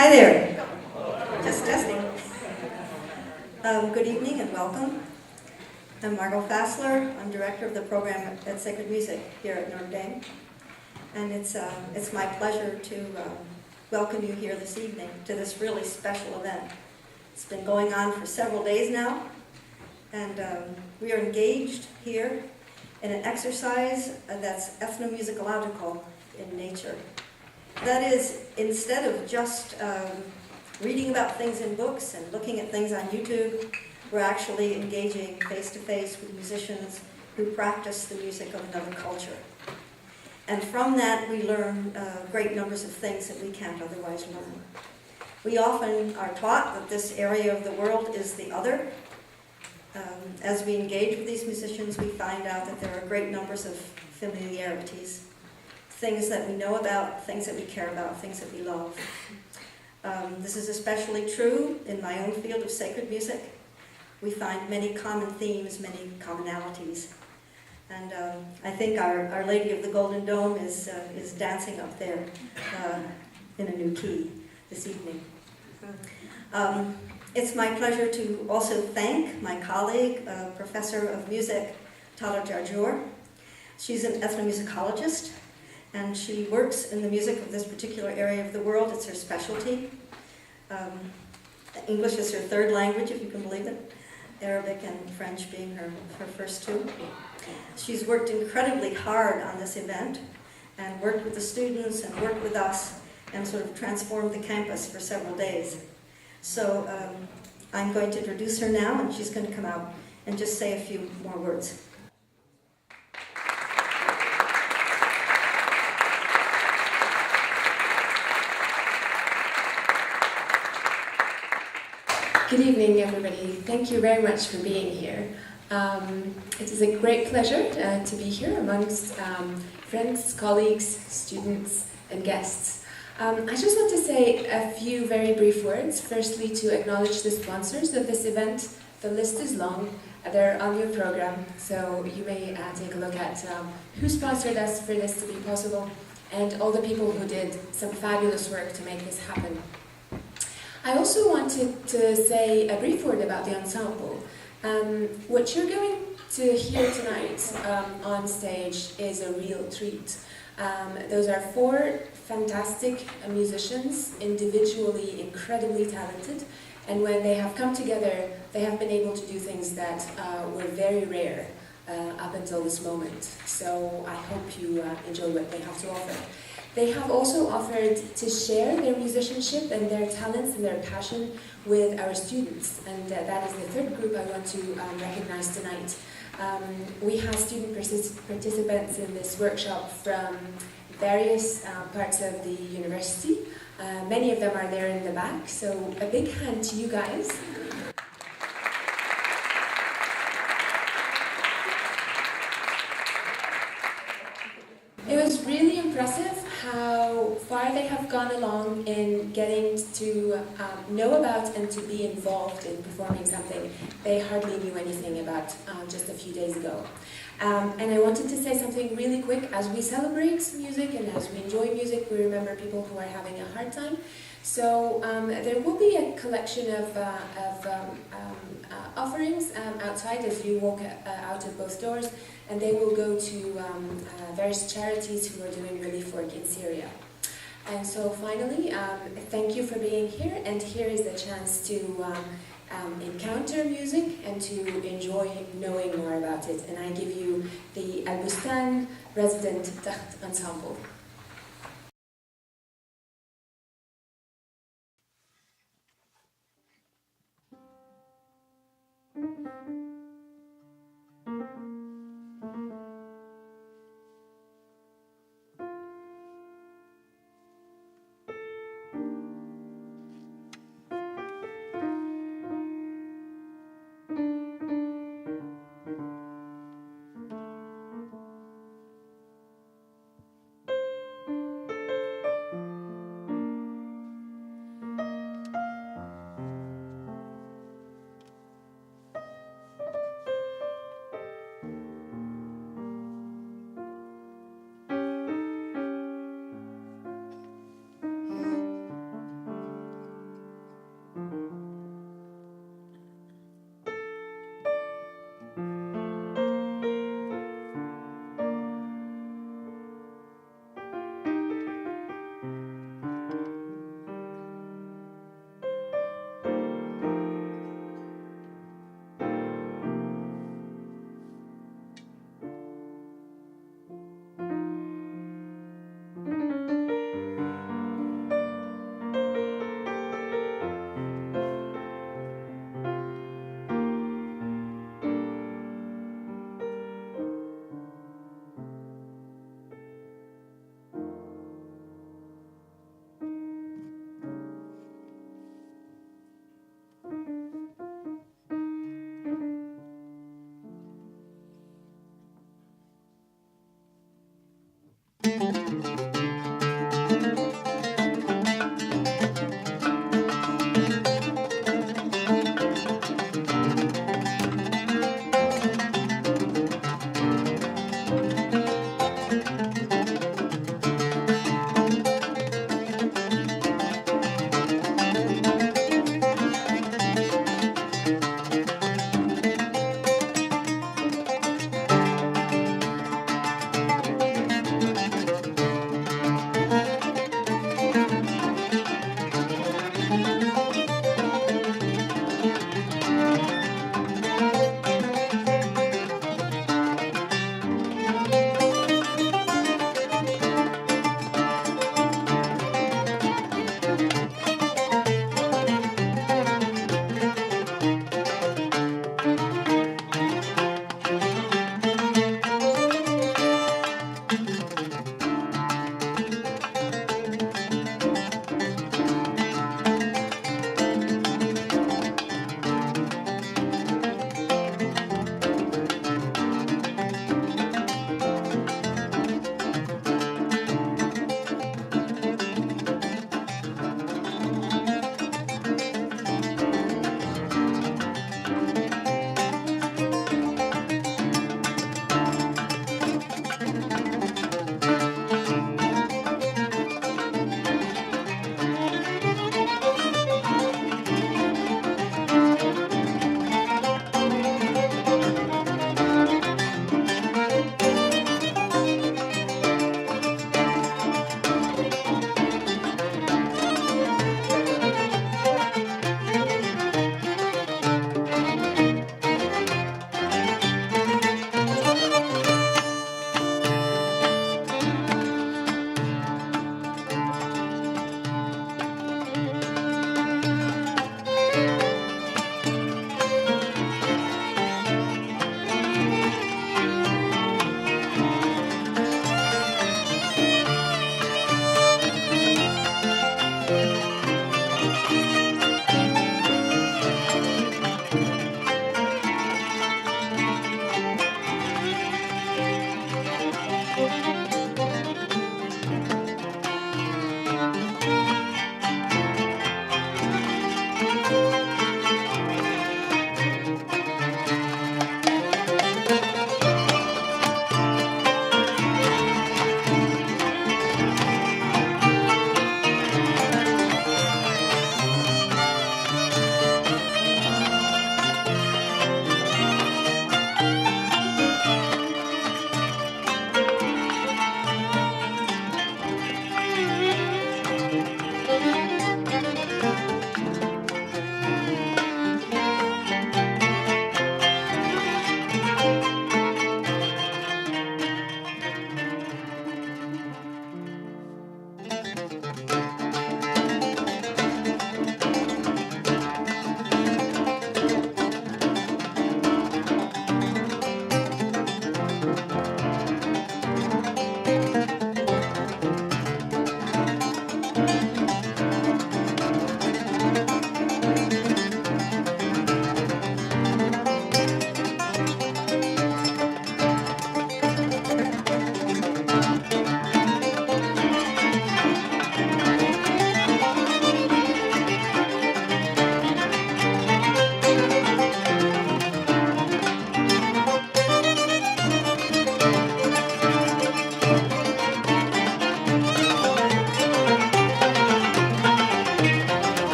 Hi there. Just testing. Good evening and welcome. I'm Margot Fassler. I'm director of the program at Sacred Music here at Notre Dame. And it's my pleasure to welcome you here this evening to this really special event. It's been going on for several days now. And we are engaged here in an exercise that's ethnomusicological in nature. That is, instead of just reading about things in books and looking at things on YouTube, we're actually engaging face-to-face with musicians who practice the music of another culture. And from that, we learn great numbers of things that we can't otherwise learn. We often are taught that this area of the world is the other. As we engage with these musicians, we find out that there are great numbers of familiarities. Things that we know about, things that we care about, things that we love. This is especially true in my own field of sacred music. We find many common themes, many commonalities. And I think Our Lady of the Golden Dome is dancing up there in a new key this evening. It's my pleasure to also thank my colleague, Professor of Music, Tala Jarjour. She's an ethnomusicologist, and she works in the music of this particular area of the world. It's her specialty. English is her third language, if you can believe it. Arabic and French being her first two. She's worked incredibly hard on this event and worked with the students and worked with us and sort of transformed the campus for several days. So I'm going to introduce her now, and she's going to come out and just say a few more words. Good evening, everybody. Thank you very much for being here. It is a great pleasure to be here amongst friends, colleagues, students, and guests. I just want to say a few very brief words. Firstly, to acknowledge the sponsors of this event. The list is long. They're on your program, so you may take a look at who sponsored us for this to be possible, and all the people who did some fabulous work to make this happen. I also wanted to say a brief word about the ensemble. What you're going to hear tonight on stage is a real treat. Those are four fantastic musicians, individually incredibly talented, and when they have come together, they have been able to do things that were very rare up until this moment. So I hope you enjoy what they have to offer. They have also offered to share their musicianship and their talents and their passion with our students, and that is the third group I want to recognize tonight. We have student participants in this workshop from various parts of the university. Many of them are there in the back, so a big hand to you guys. It was really impressive how far they have gone along in getting to know about and to be involved in performing something they hardly knew anything about just a few days ago. And I wanted to say something really quick. As we celebrate music and as we enjoy music, we remember people who are having a hard time. So there will be a collection of offerings outside as you walk out of both doors, and they will go to various charities who are doing relief work in Syria. And so finally, thank you for being here, and here is the chance to encounter music and to enjoy knowing more about it. And I give you the Al Bustan Resident Takht Ensemble.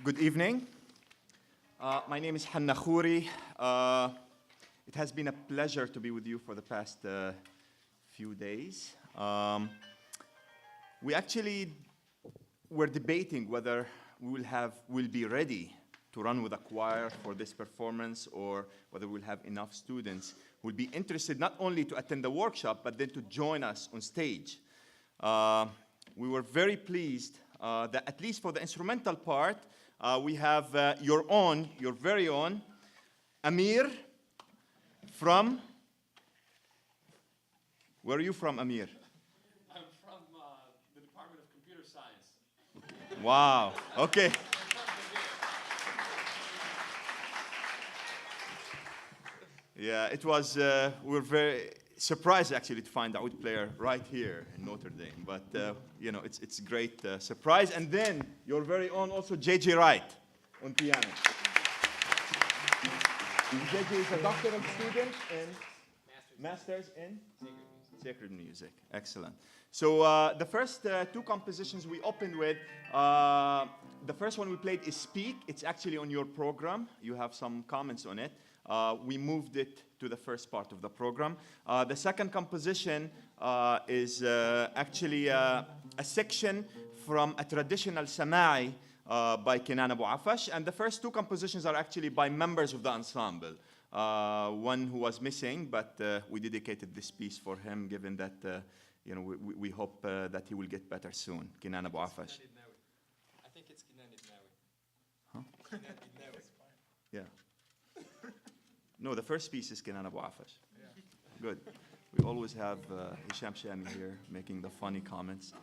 Good evening. My name is Hanna Khouri. It has been a pleasure to be with you for the past few days. We actually were debating whether we'll be ready to run with a choir for this performance, or whether we'll have enough students who will be interested not only to attend the workshop, but then to join us on stage. We were very pleased that at least for the instrumental part, we have your very own, Amir from, where are you from, Amir? I'm from the Department of Computer Science. Wow, okay. Yeah, it was, we were very surprised actually to find the oud player right here in Notre Dame. But, you know, it's a great surprise. And then your very own also J.J. Wright on piano. J.J. is a doctoral student and master's in sacred music. Excellent. So the first two compositions we opened with, the first one we played is Speak. It's actually on your program. You have some comments on it. We moved it to the first part of the program. The second composition is actually a section from a traditional Sama'i by Kenan Abu Afash. And the first two compositions are actually by members of the ensemble. One who was missing, but we dedicated this piece for him, given that you know, we hope that he will get better soon. Kenan Abu Afash. I think it's Kenan Idnawi. Huh? Kenan Idnawi. Yeah. No, the first piece is Kenan Abu Afash. Yeah. Good. We always have Hisham Shami here making the funny comments.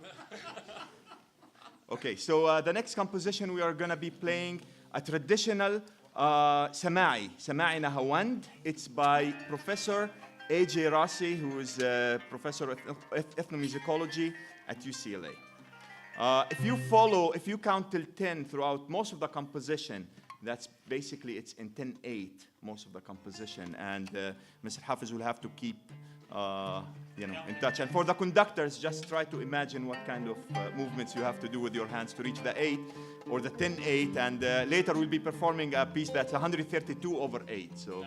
Okay, so the next composition we are going to be playing a traditional Sama'i Nahawand. It's by Professor A.J. Rossi, who is a professor of ethnomusicology at UCLA. If you count till 10 throughout most of the composition, that's basically, it's in 10/8, most of the composition. And Mr. Hafiz will have to keep you know, in touch. And for the conductors, just try to imagine what kind of movements you have to do with your hands to reach the 8 or the 10/8. And later we'll be performing a piece that's 132/8. So.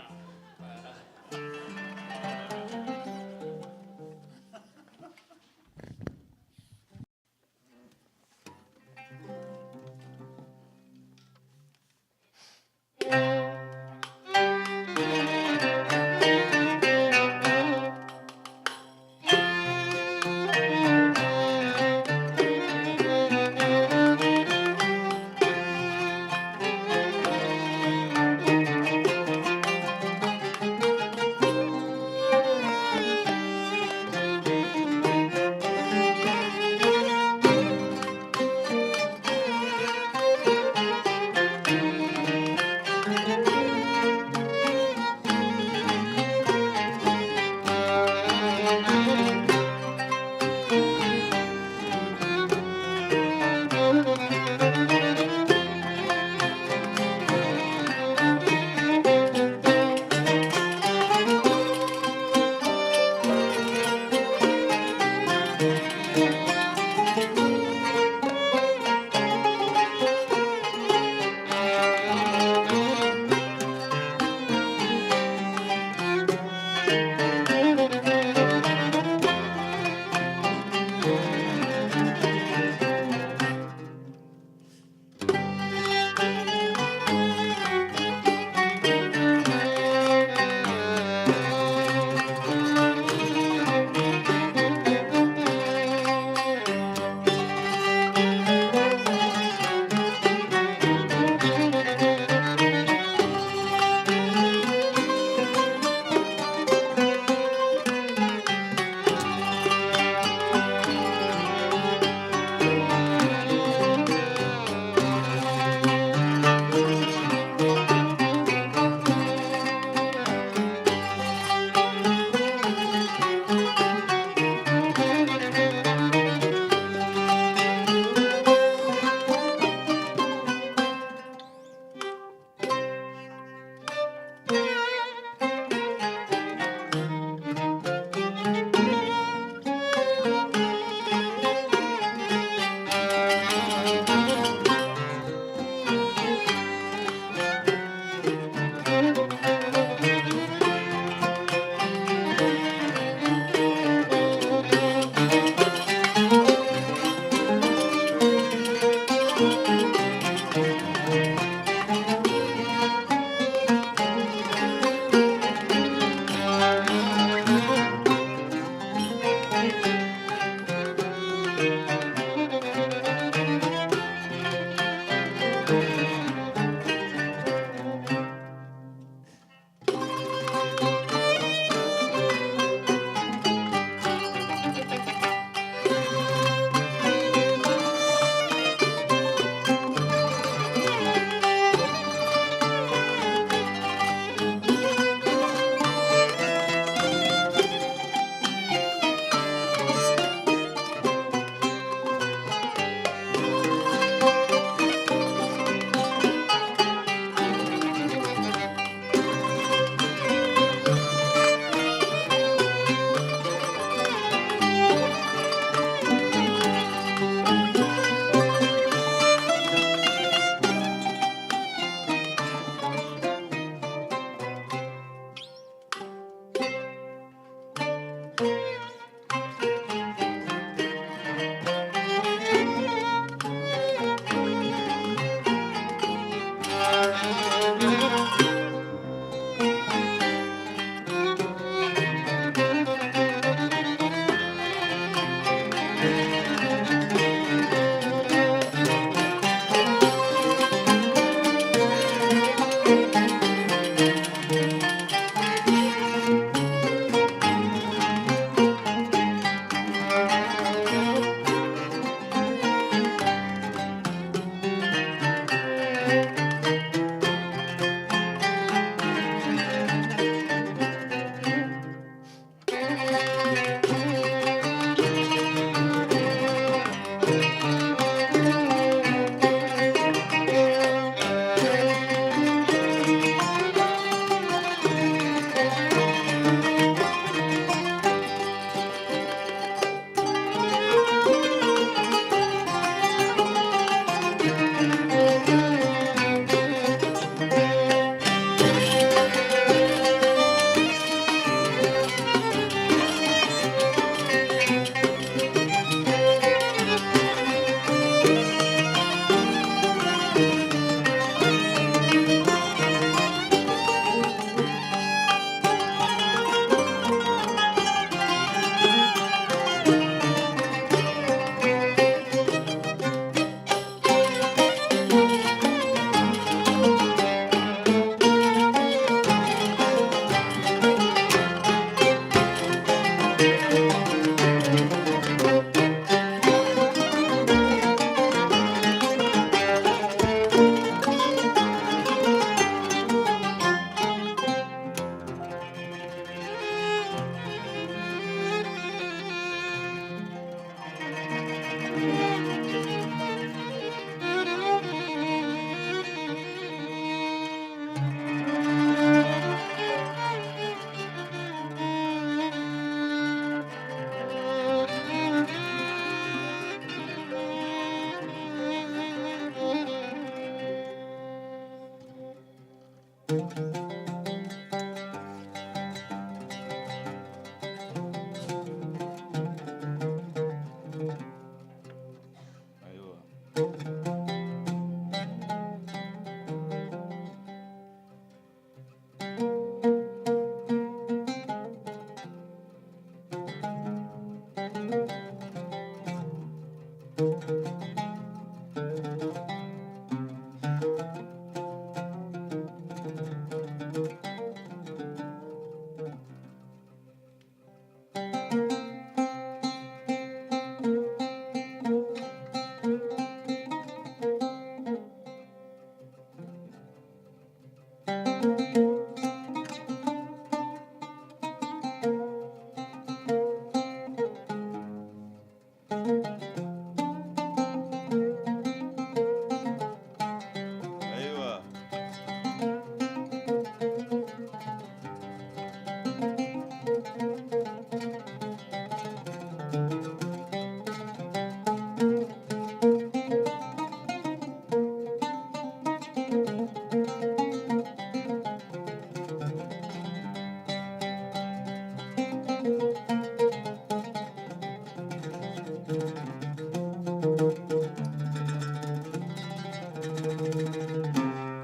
أيوة.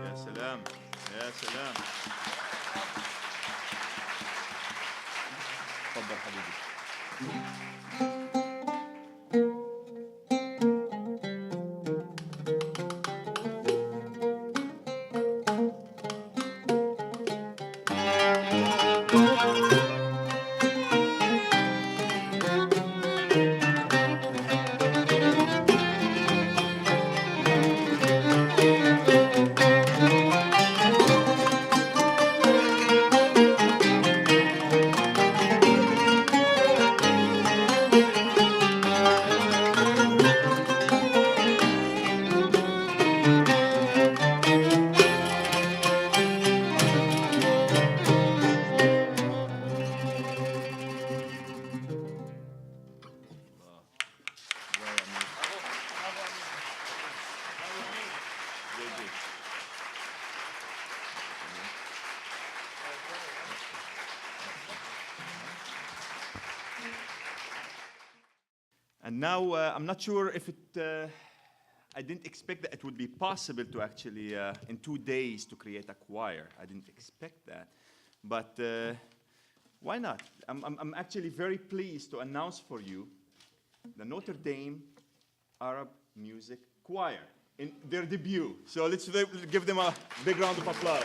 يا سلام، يا سلام. تفضل حبيبي. And now I'm not sure if I didn't expect that it would be possible to actually, in 2 days, to create a choir. I didn't expect that. But why not? I'm actually very pleased to announce for you the Notre Dame Arab Music Choir in their debut. So let's give them a big round of applause.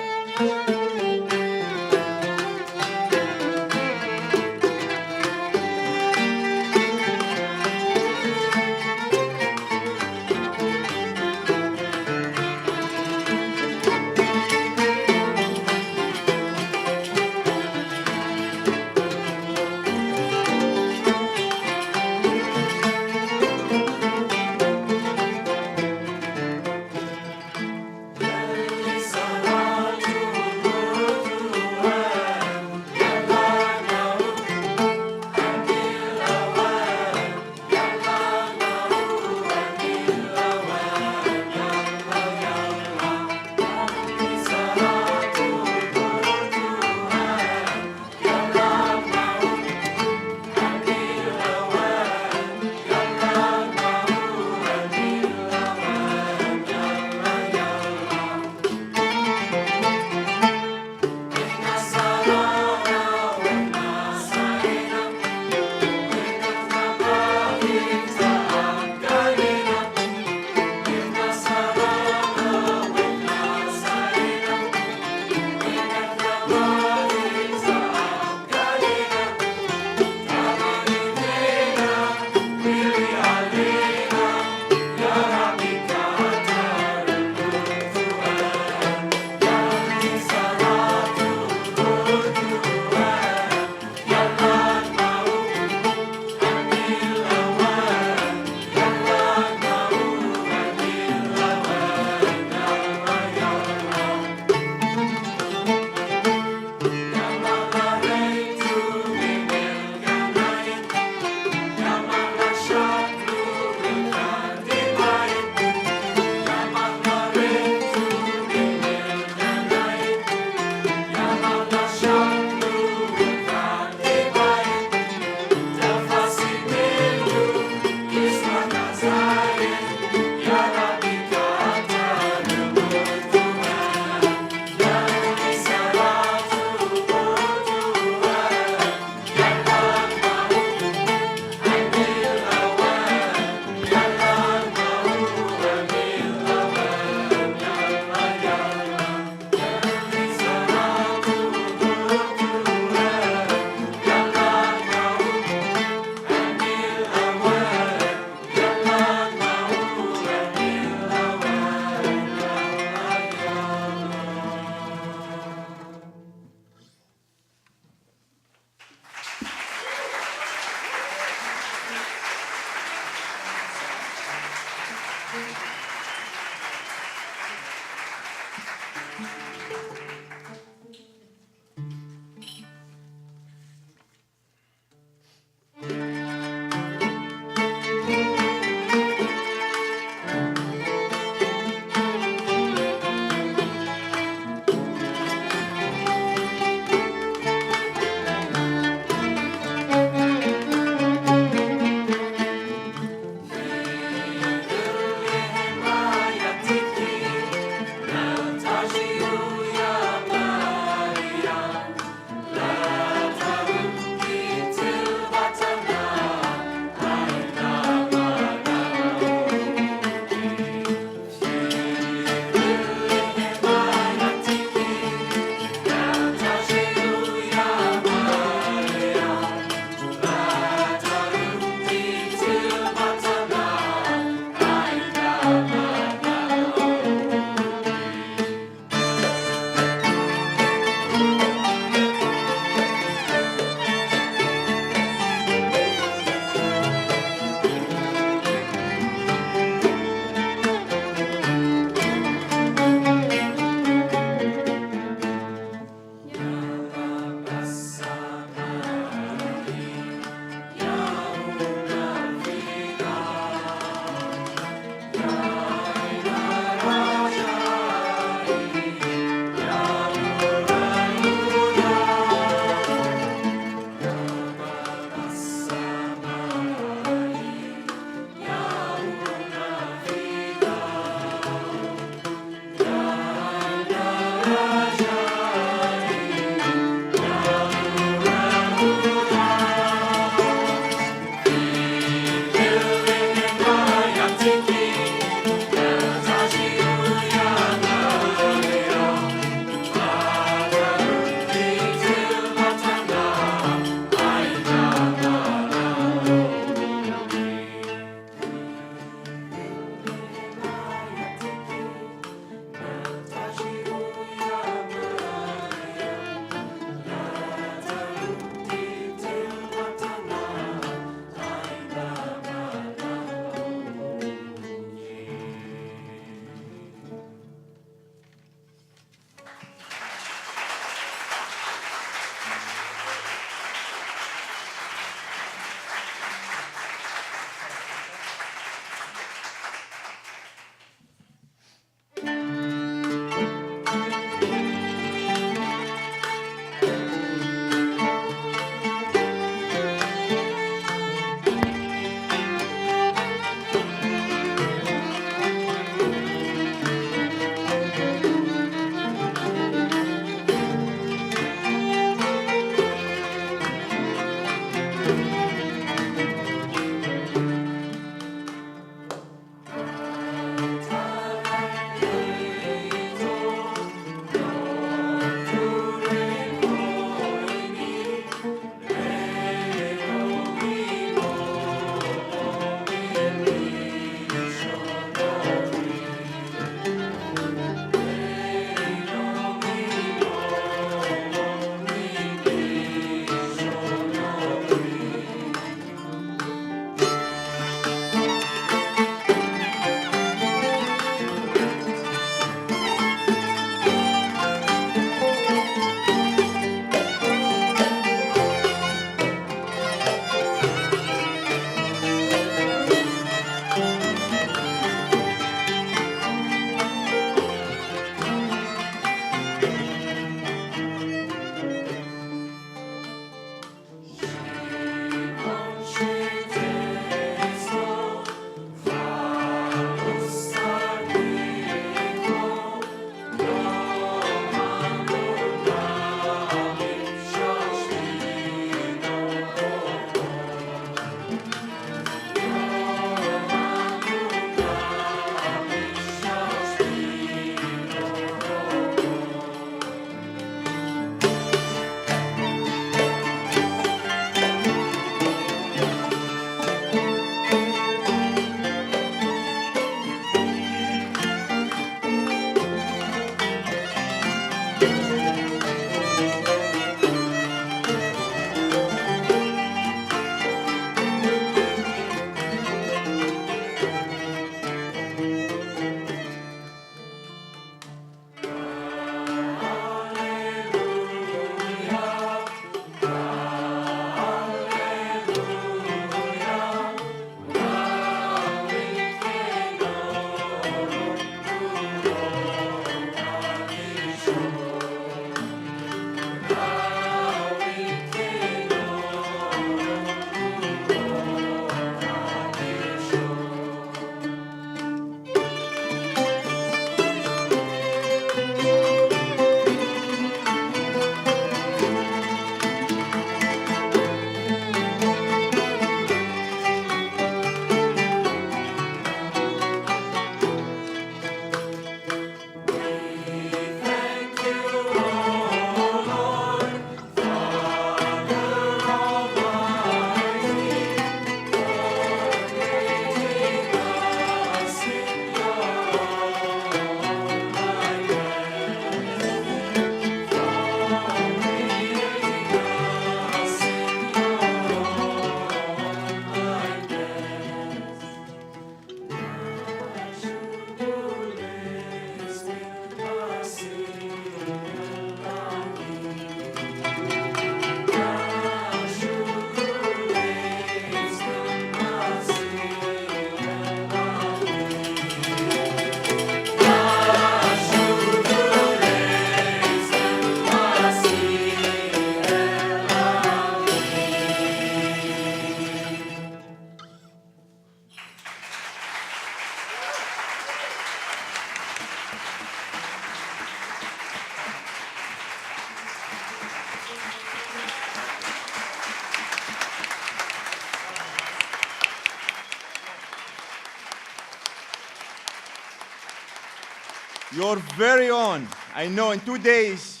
Your very own. I know in 2 days,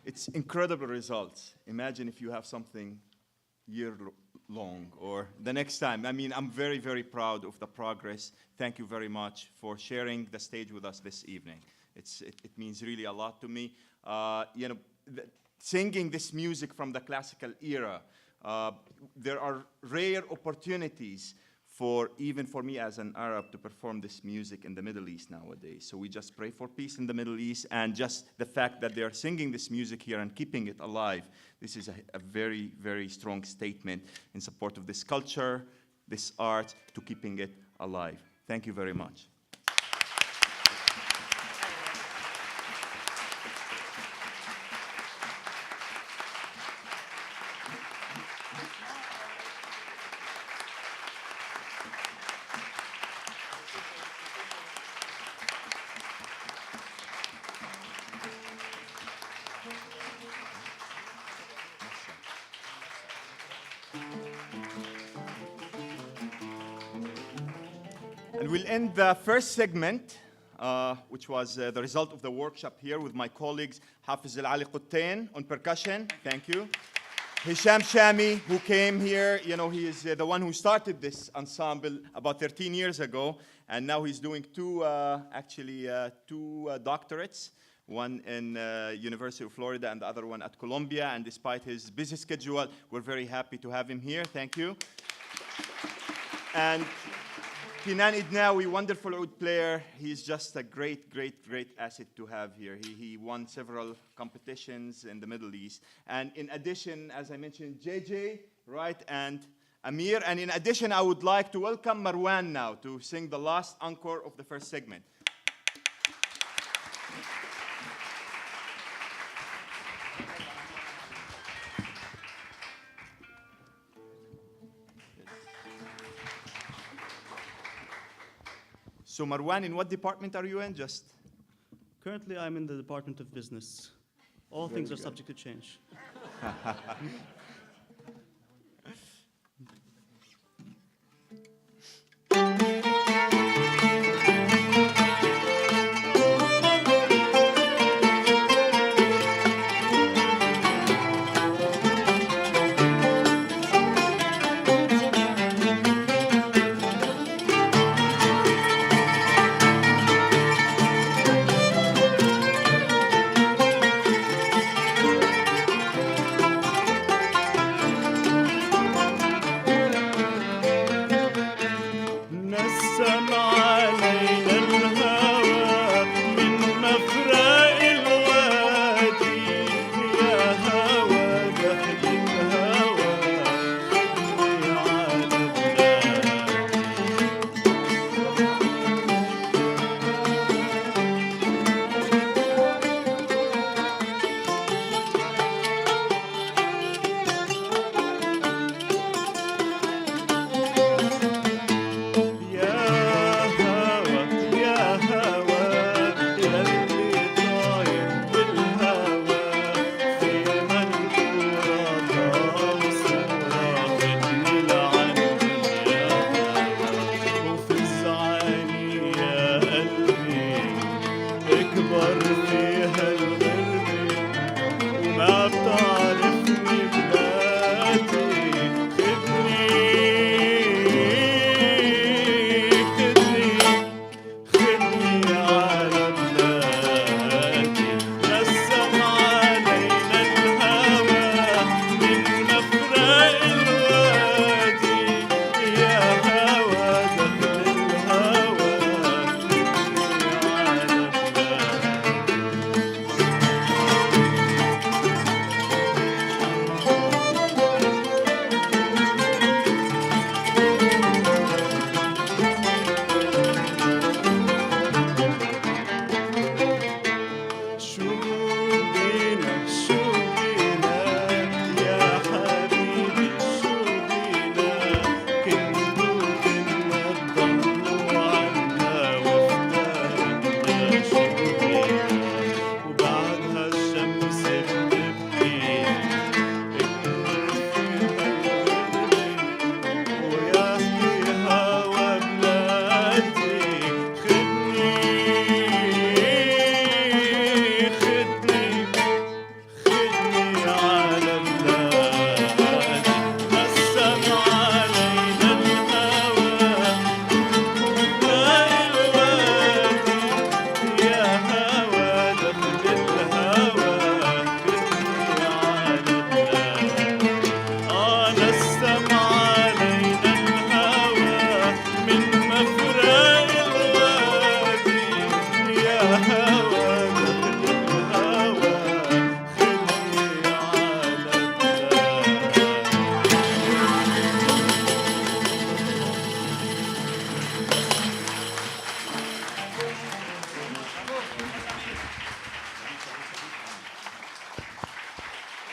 it's incredible results. Imagine if you have something year-long or the next time. I mean, I'm very, very proud of the progress. Thank you very much for sharing the stage with us this evening. It means really a lot to me. You know, singing this music from the classical era, there are rare opportunities even for me as an Arab to perform this music in the Middle East nowadays. So we just pray for peace in the Middle East, and just the fact that they are singing this music here and keeping it alive, this is a very, very strong statement in support of this culture, this art, to keeping it alive. Thank you very much. And we'll end the first segment, which was the result of the workshop here, with my colleagues Hafiz Ali Quttain on percussion. Thank you. Hisham Shami, who came here, you know, he is the one who started this ensemble about 13 years ago, and now he's doing two doctorates, one in University of Florida and the other one at Columbia. And despite his busy schedule, we're very happy to have him here. Thank you. And Kinan Idnawi, wonderful oud player. He's just a great, great, great asset to have here. He won several competitions in the Middle East. And in addition, as I mentioned, JJ, right, and Amir. And in addition, I would like to welcome Marwan now to sing the last encore of the first segment. So Marwan, in what department are you in? Currently, I'm in the Department of Business. All things are subject to change.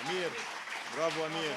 أمير. برافو أمير.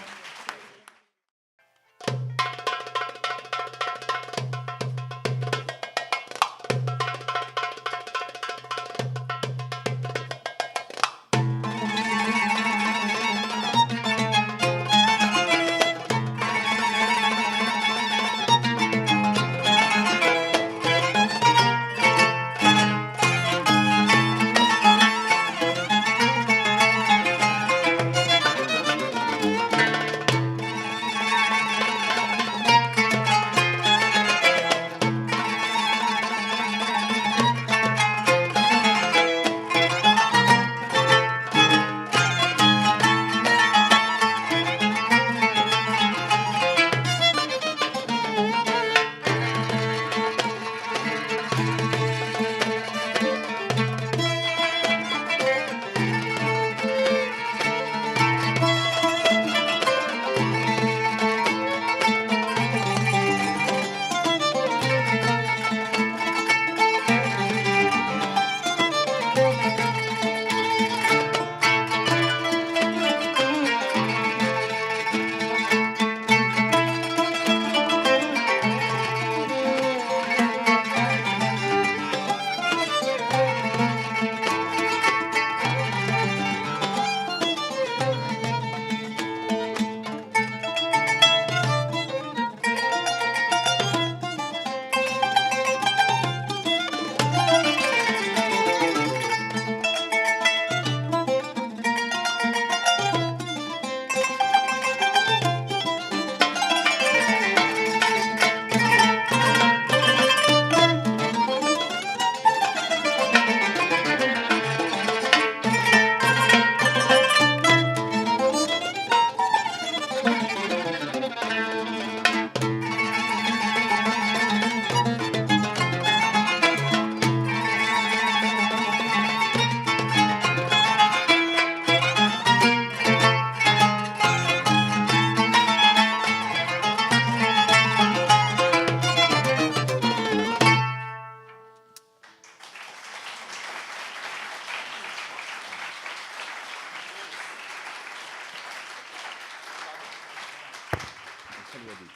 حلوة دي.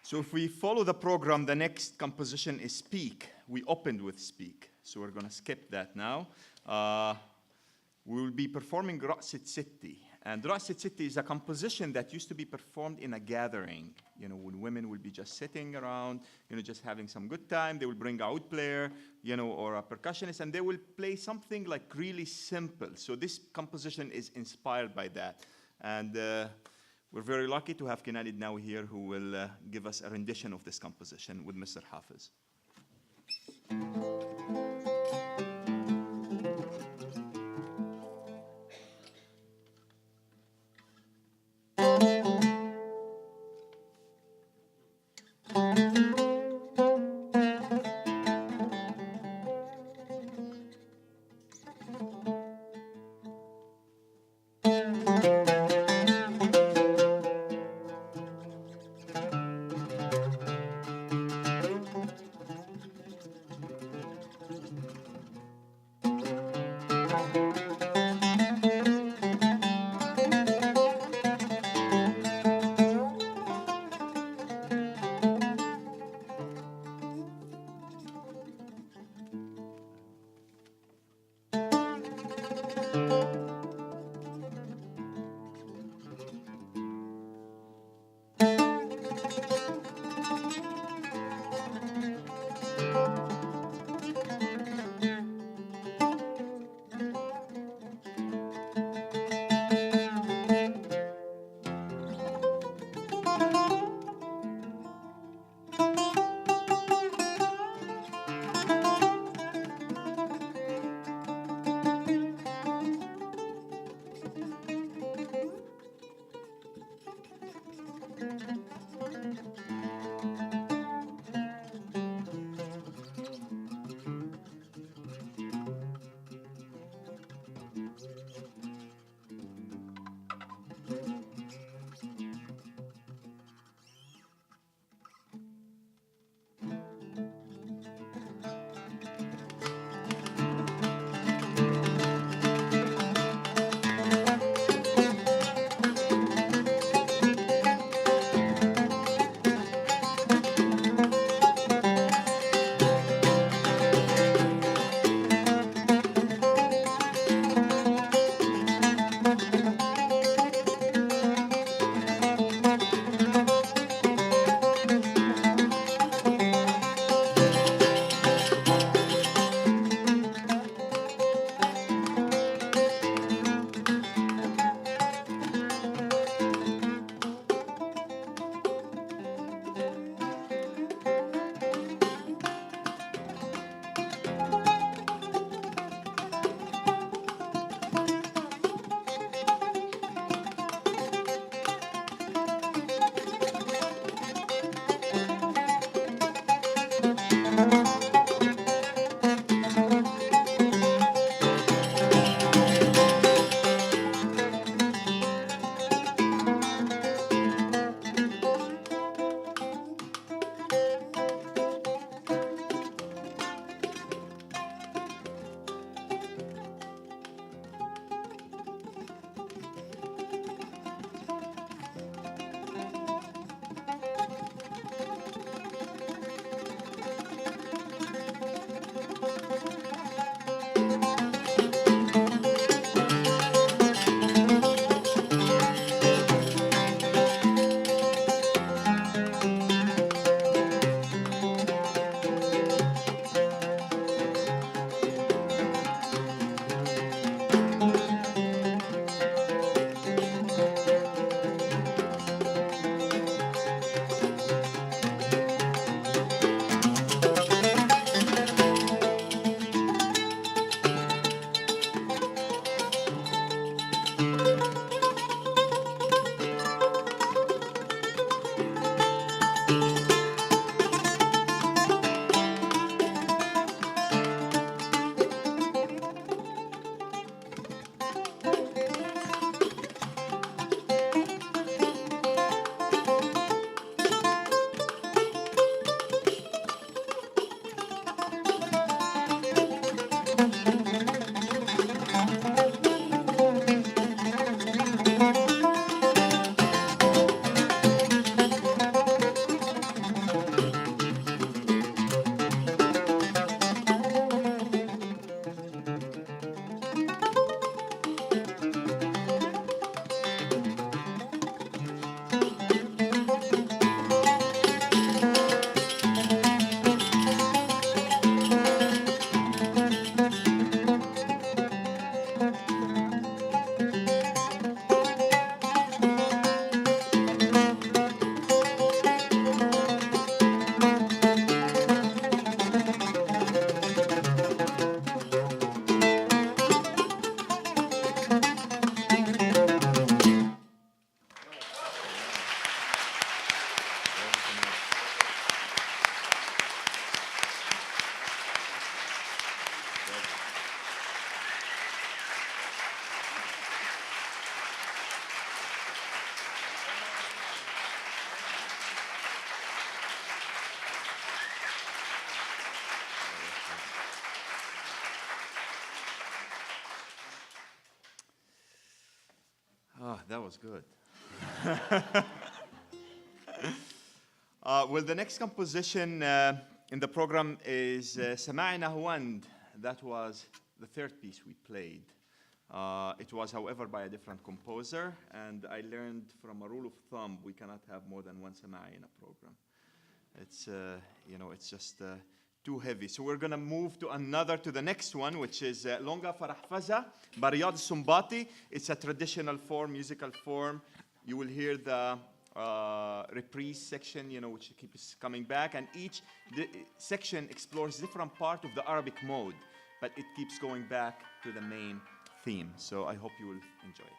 So if we follow the program, the next composition is Speak. We opened with Speak, so we're going to skip that now. We will be performing RC3. And RC3 is a composition that used to be performed in a gathering, you know, when women will be just sitting around, you know, just having some good time. They will bring a oud player, you know, or a percussionist, and they will play something like really simple. So this composition is inspired by that. And we're very lucky to have Kinalid now here, who will give us a rendition of this composition with Mr. Hafiz. that was good. Well, the next composition in the program is سمعنا هوند. That was the third piece we played. It was, however, by a different composer, and I learned from a rule of thumb, we cannot have more than one sama'i in a program. It's, it's just too heavy. So we're going to move to the next one, which is Longa Farahfaza by Riyad Sumbati. It's a traditional form, musical form. You will hear the reprise section, which keeps coming back, and each section explores different part of the Arabic mode, but it keeps going back to the main theme. So I hope you will enjoy it.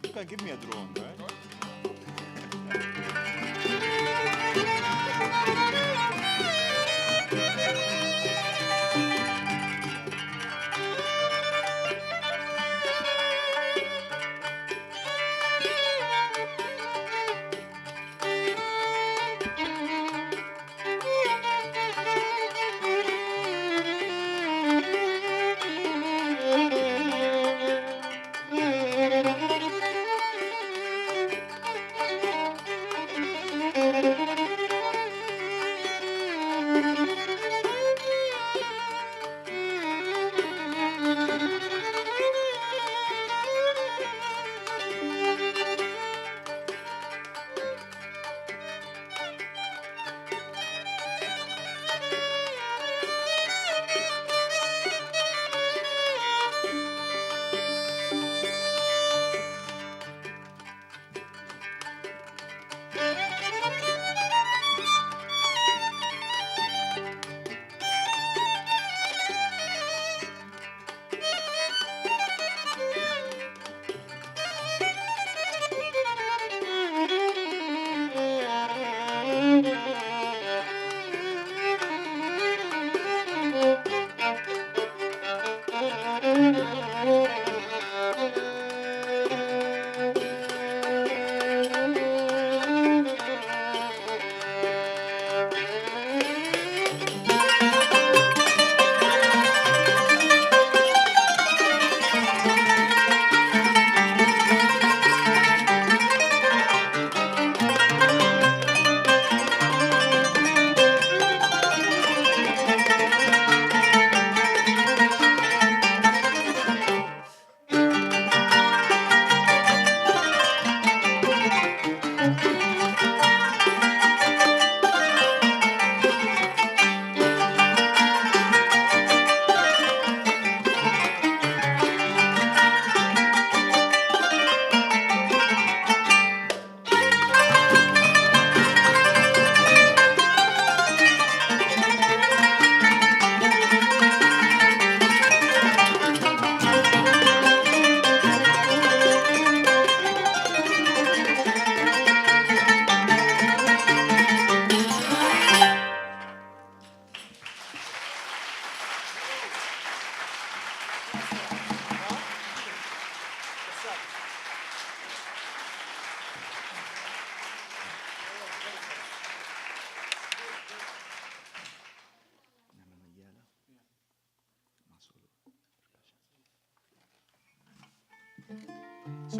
You can give me a drone, right?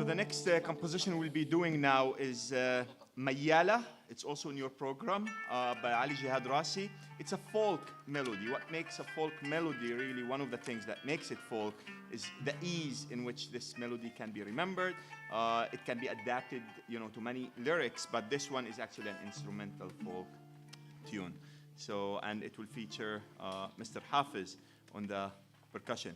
the next composition we'll be doing now is Mayala. It's also in your program by Ali Jihad Rasi. It's a folk melody. What makes a folk melody really, one of the things that makes it folk is the ease in which this melody can be remembered. It can be adapted, to many lyrics, but this one is actually an instrumental folk tune. So, and it will feature Mr. Hafiz on the percussion.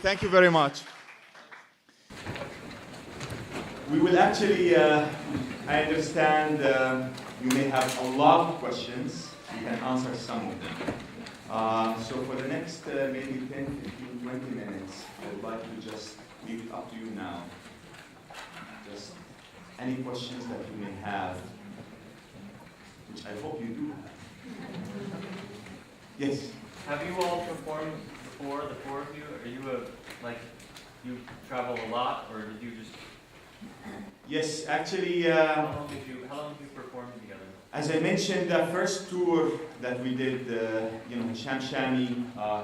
Thank you very much. We will actually, I understand you may have a lot of questions. We can answer some of them. So for the next maybe 10, 15, 20 minutes, I would like to just leave it up to you now. Just any questions that you may have, which I hope you do have. Yes? Have you all performed before, the four of you? Are you you travel a lot, or did you just? Yes, actually. How long did you perform together? As I mentioned, the first tour that we did, Hisham Shami,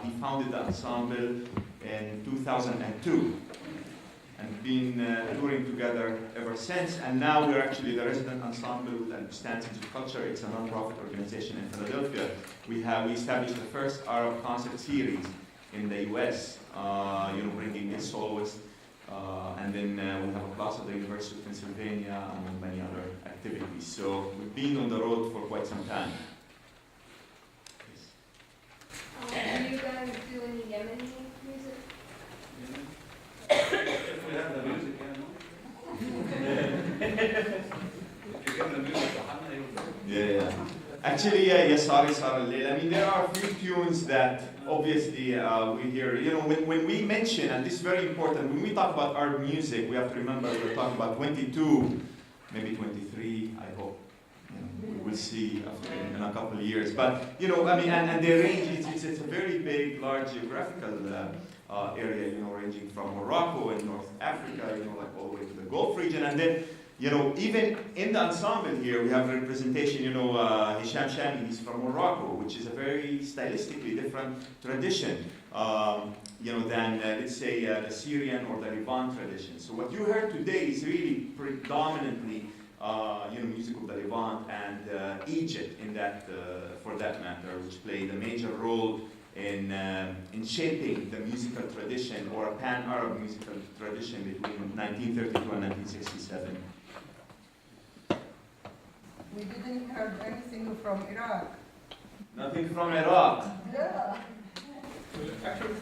he founded the ensemble in 2002. And been touring together ever since. And now we're actually the resident ensemble with Understands Music Culture. It's a non-profit organization in Philadelphia. We established the first Arab concert series in the US, bringing in soloists. And then we have a class at the University of Pennsylvania and many other activities. So we've been on the road for quite some time. Do you guys do any Yemeni music? If we have the music, if you get the music, Yeah. Actually, yes, sorry. I mean, there are a few tunes that obviously we hear. When we mention, and this is very important, when we talk about Arab music, we have to remember we're talking about 22, maybe 23, I hope. We will see after in a couple of years. But, and the range, it's a very big, large geographical area, ranging from Morocco and North Africa, like all the way to the Gulf region. And then, even in the ensemble here, we have representation, Hisham Shami, he's from Morocco, which is a very stylistically different tradition, than, let's say, the Syrian or the Levant tradition. So what you heard today is really predominantly, music of the Levant and Egypt in that, for that matter, which played a major role in shaping the musical tradition or a pan-Arab musical tradition between 1932 and 1967. We didn't hear anything from Iraq. Nothing from Iraq. Yeah. actually,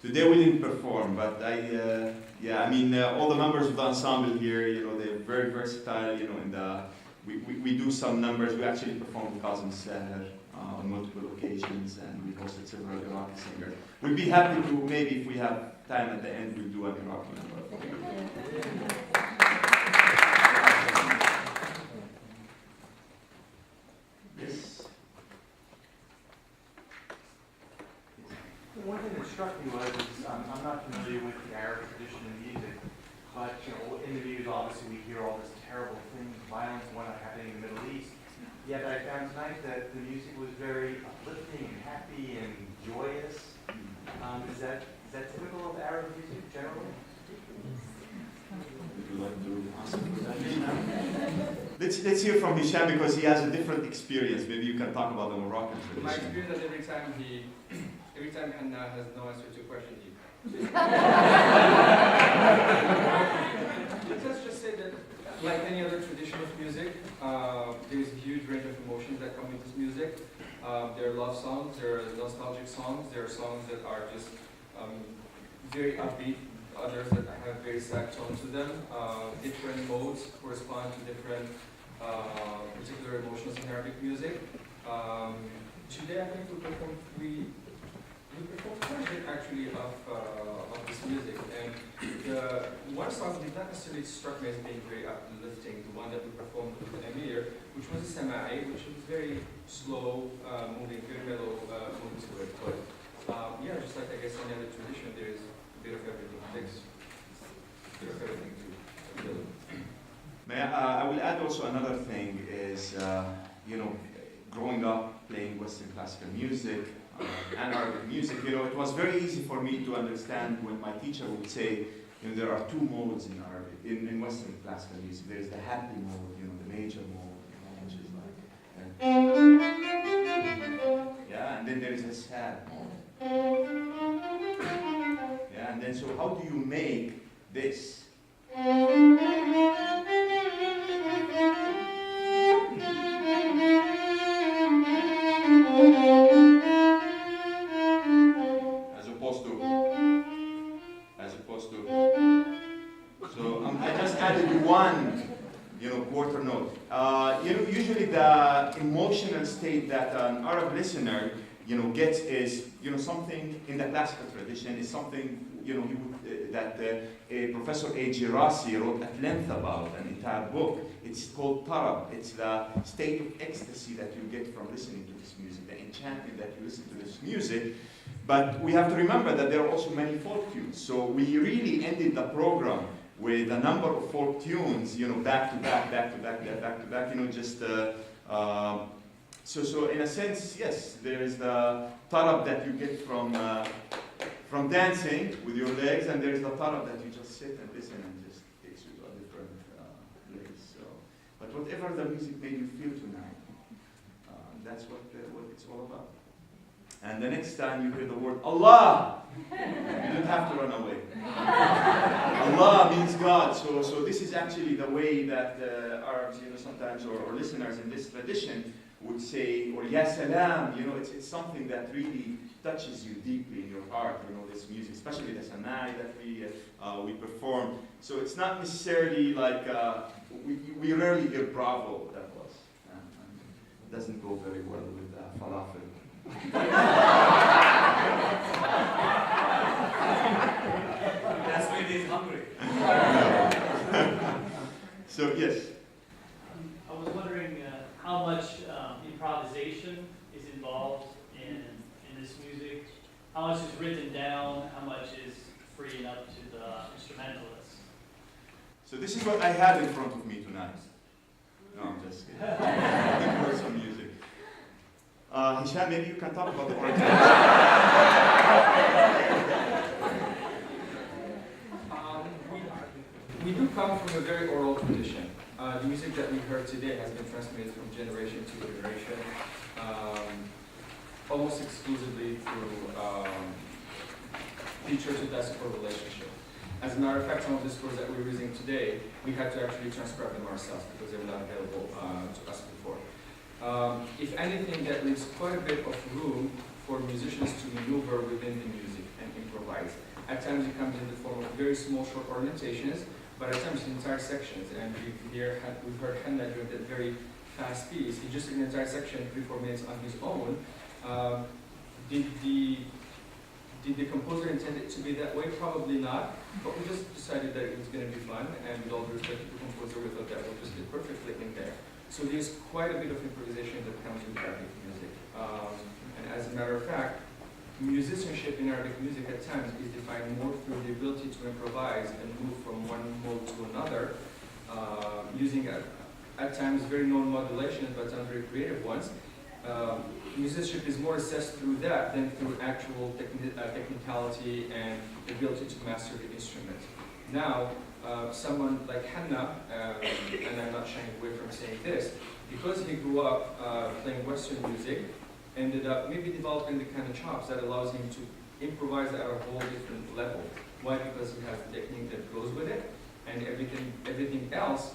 Today we didn't perform, but all the members of the ensemble here, they're very versatile, we do some numbers. We actually performed with Kazim Seher on multiple occasions, and we hosted several Iraqi singers. We'd be happy to, maybe if we have time at the end, we'll do an Iraqi number. Yes? One thing that struck me was, I'm not familiar with the Arab tradition of music, but in the news obviously we hear all this terrible things, violence, whatnot happening in the Middle East. Yet I found tonight that the music was very uplifting and happy and joyous. Is that typical of Arab music generally? Would you like to answer that, Hisham? Let's hear from Hisham because he has a different experience. Maybe you can talk about the Moroccan tradition. my experience is every time Anna has no answer to a question, let's just say that, like any other tradition of music, there is a huge range of emotions that come with this music. There are love songs, there are nostalgic songs, there are songs that are just very upbeat, others that have very sad tones to them. Different modes correspond to different particular emotions in Arabic music. Today I think we performed quite a bit actually of this music, and one song did not necessarily struck me as being very uplifting, the one that we performed with Amir, which was a Sama'i, which was very slow moving, very mellow moving to it. But yeah, just like I guess any other tradition, there is a bit of everything. Takes a bit of everything to build. I will add also another thing is, you know, growing up playing Western classical music and Arabic music, you know, it was very easy for me to understand when my teacher would say, you know, there are two modes in Arabic, in Western classical music. There's the happy mode, you know, the major mode, you know, which is like, yeah, and then there is a sad mode. Yeah, and then so how do you make this? I just added one, you know, quarter note. You know, usually the emotional state that an Arab listener, you know, gets is, you know, something in the classical tradition is something, you know, that Professor A.J. Rossi wrote at length about, an entire book. It's called tarab. It's the state of ecstasy that you get from listening to this music, the enchantment that you listen to this music. But we have to remember that there are also many folk tunes. So we really ended the program with a number of folk tunes, you know, back to back, you know, just, so in a sense, yes, there is the tarab that you get from dancing with your legs, and there's the tarab that you just sit and listen and just takes you to a different place. So, but whatever the music made you feel tonight, that's what it's all about. And the next time you hear the word Allah, you don't have to run away. Allah means God. So this is actually the way that Arabs, you know, sometimes, or listeners in this tradition would say, or Ya Salam, you know, it's something that really touches you deeply in your heart, you know, this music, especially the Sama'i that we perform. So it's not necessarily like, we rarely hear Bravo, that was. It doesn't go very well with falafel. That's when he's hungry. So yes. I was wondering how much improvisation is involved in this music. How much is written down? How much is free and up to the instrumentalists? So this is what I had in front of me tonight. No, I'm just kidding. I think we heard some music. Hisham, maybe you can talk about the original. We do come from a very oral tradition. The music that we heard today has been transmitted from generation to generation, almost exclusively through teacher to disciple relationship. As a matter of fact, some of the scores that we're using today, we had to actually transcribe them ourselves because they were not available to us before. If anything, that leaves quite a bit of room for musicians to maneuver within the music and improvise. At times it comes in the form of very small, short ornamentations, but at times entire sections. And we've heard Hanna doing that very fast piece. He just did an entire section, 3-4 minutes on his own. Did the composer intend it to be that way? Probably not, but we just decided that it was going to be fun, and with all due respect to the composer, we thought that would just fit perfectly in there. So there's quite a bit of improvisation that comes with Arabic music. And as a matter of fact, musicianship in Arabic music at times is defined more through the ability to improvise and move from one mode to another, using at times very known modulations, but some very creative ones. Musicianship is more assessed through that than through actual technicality and the ability to master the instrument. Now, someone like Hanna, and I'm not shying away from saying this, because he grew up playing Western music, ended up maybe developing the kind of chops that allows him to improvise at a whole different level. Why? Because he has the technique that goes with it, and everything else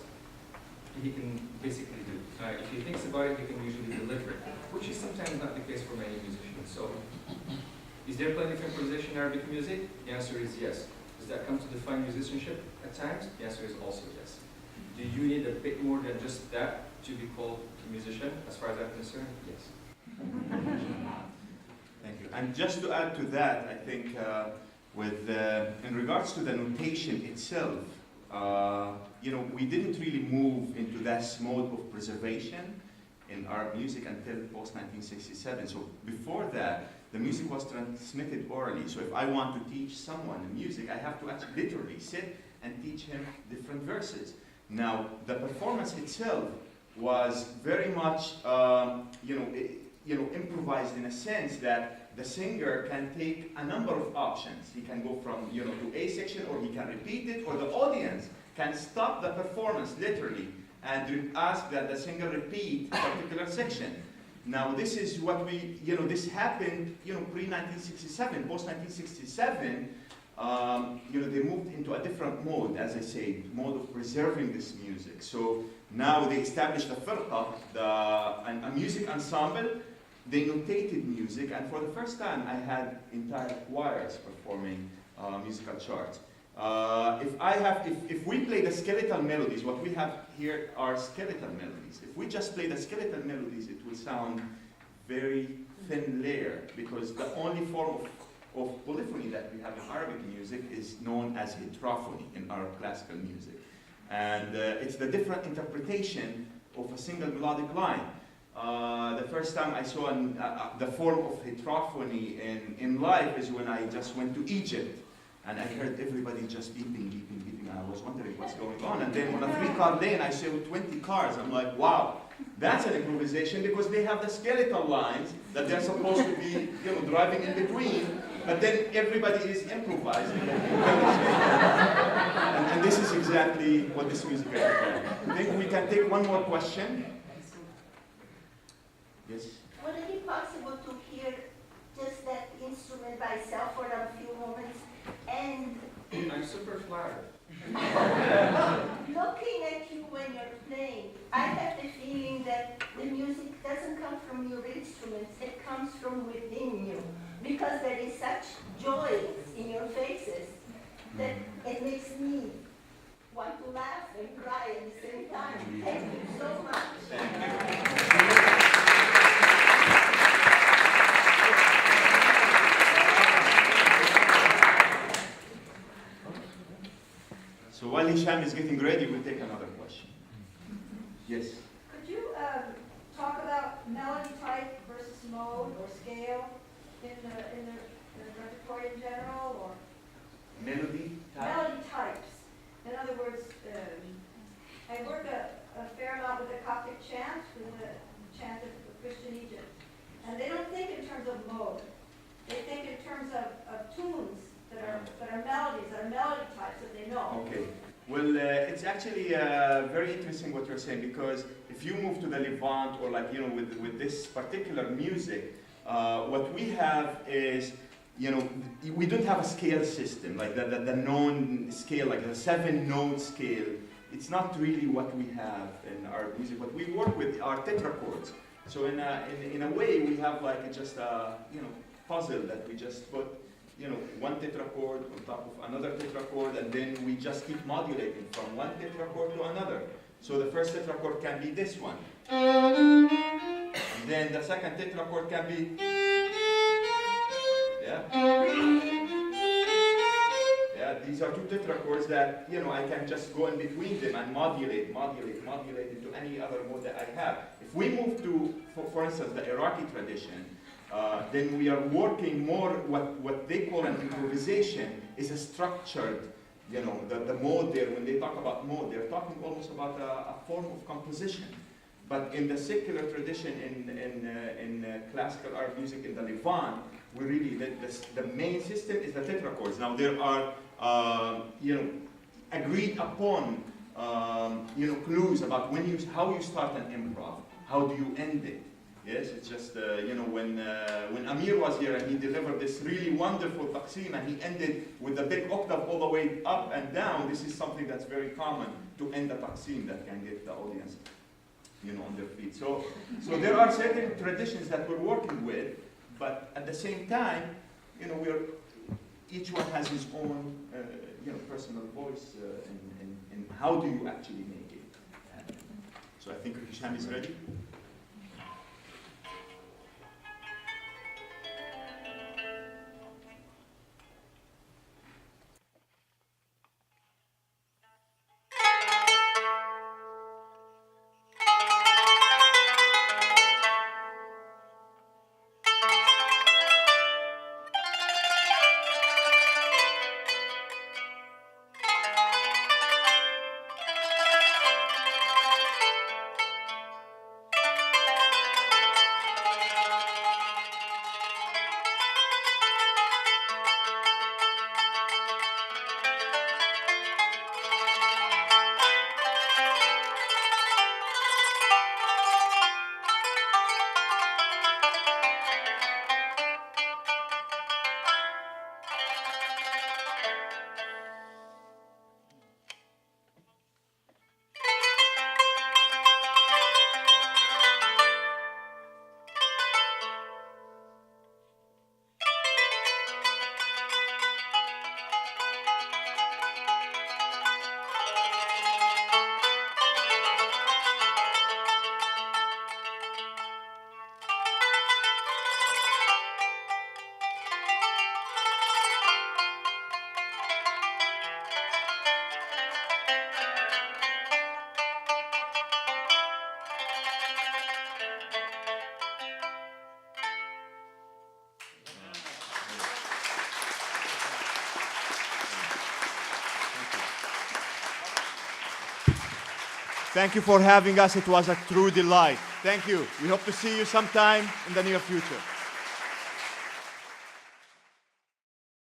he can basically do. If he thinks about it, he can usually deliver it, which is sometimes not the case for many musicians. So, is there plenty of improvisation in Arabic music? The answer is yes. Does that come to define musicianship at times? The answer is also yes. Do you need a bit more than just that to be called a musician? As far as I'm concerned, yes. Thank you. And just to add to that, I think In regards to the notation itself, we didn't really move into this mode of preservation in our music until post-1967. So before that, the music was transmitted orally. So if I want to teach someone music, I have to actually literally sit and teach him different verses. Now, the performance itself was very much, improvised in a sense that the singer can take a number of options. He can go from, to A section, or he can repeat it, or the audience can stop the performance literally and ask that the singer repeat a particular section. Now, this is what this happened, pre-1967, post-1967. They moved into a different mode, as I say, mode of preserving this music. So now they established a firqa, a music ensemble. They notated music, and for the first time, I had entire choirs performing musical charts. If we play the skeletal melodies, what we have here are skeletal melodies. If we just play the skeletal melodies, it will sound very thin layer, because the only form of polyphony that we have in Arabic music is known as heterophony in our classical music. And it's the different interpretation of a single melodic line. The first time I saw the form of heterophony in life is when I just went to Egypt, and I heard everybody just beeping, beeping, beeping, and I was wondering what's going on. And then on a 3-car lane, I saw 20 cars. I'm like, wow, that's an improvisation, because they have the skeletal lines that they're supposed to be, driving in between, but then everybody is improvising. And this is exactly what this music is about. I think we can take one more question. Yes? Would it be possible to hear just that instrument by itself for a few moments? And I'm super flattered. looking at you when you're playing, I have the feeling that the music doesn't come from your instruments, it comes from within you. Because there is such joy in your faces that it makes me want to laugh and cry at the same time. Thank you so much. Thank you. So while Hisham is getting ready, we'll take another question. Yes? Could you talk about melody type versus mode or scale in the repertoire in general, or Melody type? melody types? In other words, I work a fair amount with the Coptic chant, with the chant of Christian Egypt, and they don't think in terms of mode. They think in terms of tunes that are melodies, that are melody types that they know. Okay. Well, it's actually very interesting what you're saying, because if you move to the Levant, or with this particular music, what we have is, we don't have a scale system, like the known scale, like the 7-note scale. It's not really what we have in our music. What we work with are tetrachords. So in a way, we have just a puzzle that we just put one tetrachord on top of another tetrachord, and then we just keep modulating from one tetrachord to another. So the first tetrachord can be this one. And then the second tetrachord can be, these are 2 tetrachords that, I can just go in between them and modulate into any other mode that I have. If we move to, for instance, the Iraqi tradition, then we are working more, what they call an improvisation is a structured, the mode there. When they talk about mode, they're talking almost about a form of composition. But in the secular tradition, in classical art music in the Levant, we really, the main system is the tetrachords. Now there are, agreed upon, clues about how you start an improv, how do you end it. Yes, it's just, when Amir was here and he delivered this really wonderful taqsim, and he ended with the big octave all the way up and down, this is something that's very common to end a taqsim that can get the audience, on their feet. So there are certain traditions that we're working with, but at the same time, each one has his own, personal voice in how do you actually make it happen. So I think Hisham is ready. Thank you for having us. It was a true delight. Thank you. We hope to see you sometime in the near future.